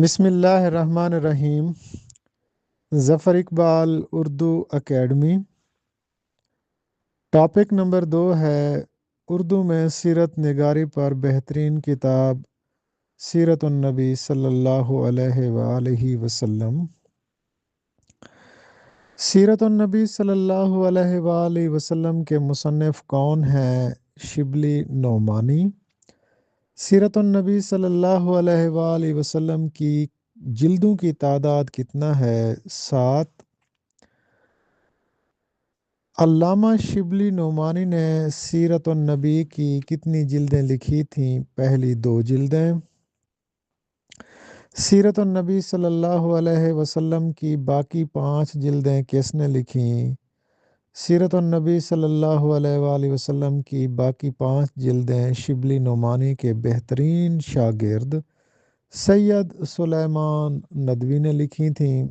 بسم اللہ الرحمن الرحیم۔ Zafar Iqbal Urdu academy. Topic number 2 ہے اردو میں سیرت نگاری پر بہترین کتاب سیرت النبی صلی اللہ علیہ وآلہ وسلم۔ سیرت النبی صلی اللہ علیہ وآلہ وسلم کے مصنف کون ہیں؟ شبلی نعمانی۔ سیرت النبی صلی اللہ علیہ وآلہ وسلم کی جلدوں کی تعداد کتنا ہے؟ 7۔ علامہ شبلی نعمانی نے سیرت النبی کی کتنی جلدیں لکھی تھیں؟ پہلی 2 جلدیں۔ سیرت النبی صلی اللہ علیہ وسلم کی باقی 5 جلدیں کس نے لکھیں؟ سیرت النبی صلی اللہ علیہ وآلہ وسلم کی باقی 5 جلدیں شبلی نعمانی کے بہترین شاگرد سید سلیمان ندوی نے لکھی تھیں۔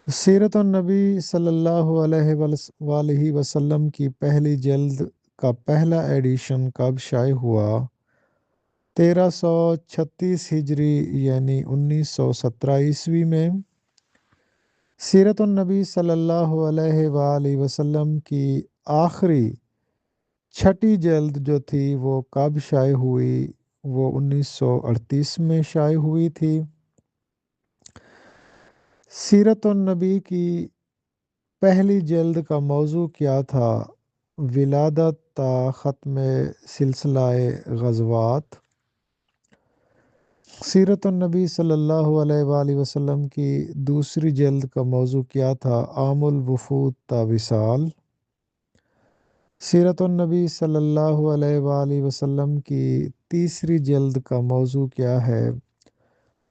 سیرت النبی صلی اللہ علیہ وآلہ وسلم کی پہلی جلد کا پہلا ایڈیشن کب شائع ہوا؟ 1336 ہجری یعنی 1917 عیسوی میں۔ سیرت النبی صلی اللہ علیہ وآلہ وسلم کی آخری 6ٹھی جلد جو تھی وہ کب شائع ہوئی؟ وہ 1938 میں شائع ہوئی تھی۔ سیرت النبی کی پہلی جلد کا موضوع کیا تھا؟ ولادت تا ختم سلسلہ غزوات۔ سیرت النبی صلی اللہ علیہ وآلہ وسلم کی دوسری جلد کا موضوع کیا تھا؟ عام الوفود تا وصال۔ سیرت النبی صلی اللہ علیہ وآلہ وسلم کی تیسری جلد کا موضوع کیا ہے؟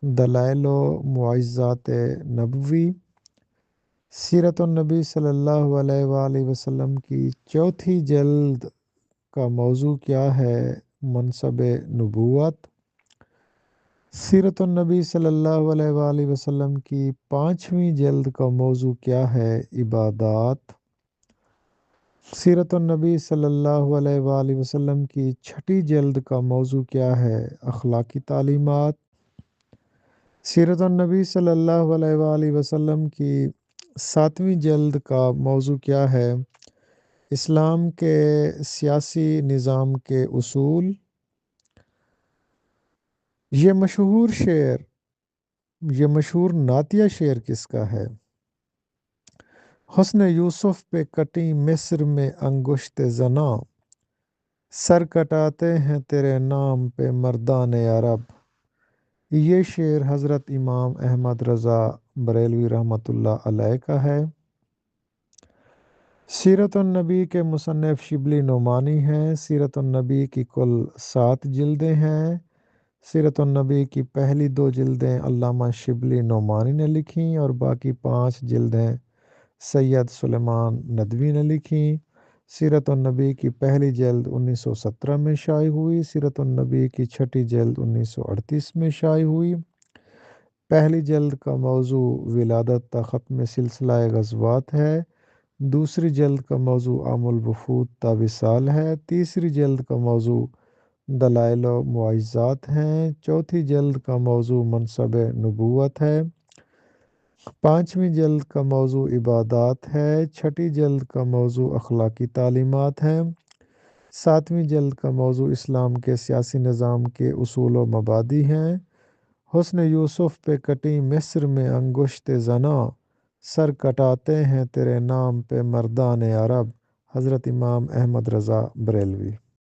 دلائل و معجزات نبوی۔ سیرت النبی صلی اللہ علیہ وآلہ وسلم کی چوتھی جلد کا موضوع کیا ہے؟ منصب نبوت۔ سیرت النبی صلی اللہ علیہ وآلہ وسلم کی 5ویں جلد کا موضوع کیا ہے؟ عبادات۔ سیرت النبی صلی اللہ علیہ وآلہ وسلم کی 6ٹھی جلد کا موضوع کیا ہے؟ اخلاقی تعلیمات۔ سیرت النبی صلی اللہ علیہ وآلہ وسلم کی 7ویں جلد کا موضوع کیا ہے؟ اسلام کے سیاسی نظام کے اصول۔ یہ مشہور نعتیہ شعر کس کا ہے؟ حسن یوسف پہ کٹی مصر میں انگشت زناں، سر کٹاتے ہیں تیرے نام پہ مردان عرب۔ یہ شعر حضرت امام احمد رضا بریلوی رحمۃ اللہ علیہ کا ہے۔ سیرت النبی کے مصنف شبلی نعمانی ہیں۔ سیرت النبی کی کل 7 جلدیں ہیں۔ سیرت النبی کی پہلی 2 جلدیں علامہ شبلی نعمانی نے لکھیں اور باقی 5 جلدیں سید سلیمان ندوی نے لکھیں۔ سیرت النبی کی پہلی جلد 1917 میں شائع ہوئی۔ سیرت النبی کی 6ٹھی جلد 1938 میں شائع ہوئی۔ پہلی جلد کا موضوع ولادت تا ختم سلسلہ غزوات ہے۔ دوسری جلد کا موضوع عام الوفود تا وصال ہے۔ تیسری جلد کا موضوع دلائل و معجزات ہیں۔ چوتھی جلد کا موضوع منصب نبوت ہے۔ 5ویں جلد کا موضوع عبادات ہے۔ 6ٹھی جلد کا موضوع اخلاقی تعلیمات ہے۔ 7ویں جلد کا موضوع اسلام کے سیاسی نظام کے اصول و مبادی ہیں۔ حسن یوسف پہ کٹی مصر میں انگشت زناں، سر کٹاتے ہیں تیرے نام پہ مردان عرب۔ حضرت امام احمد رضا بریلوی۔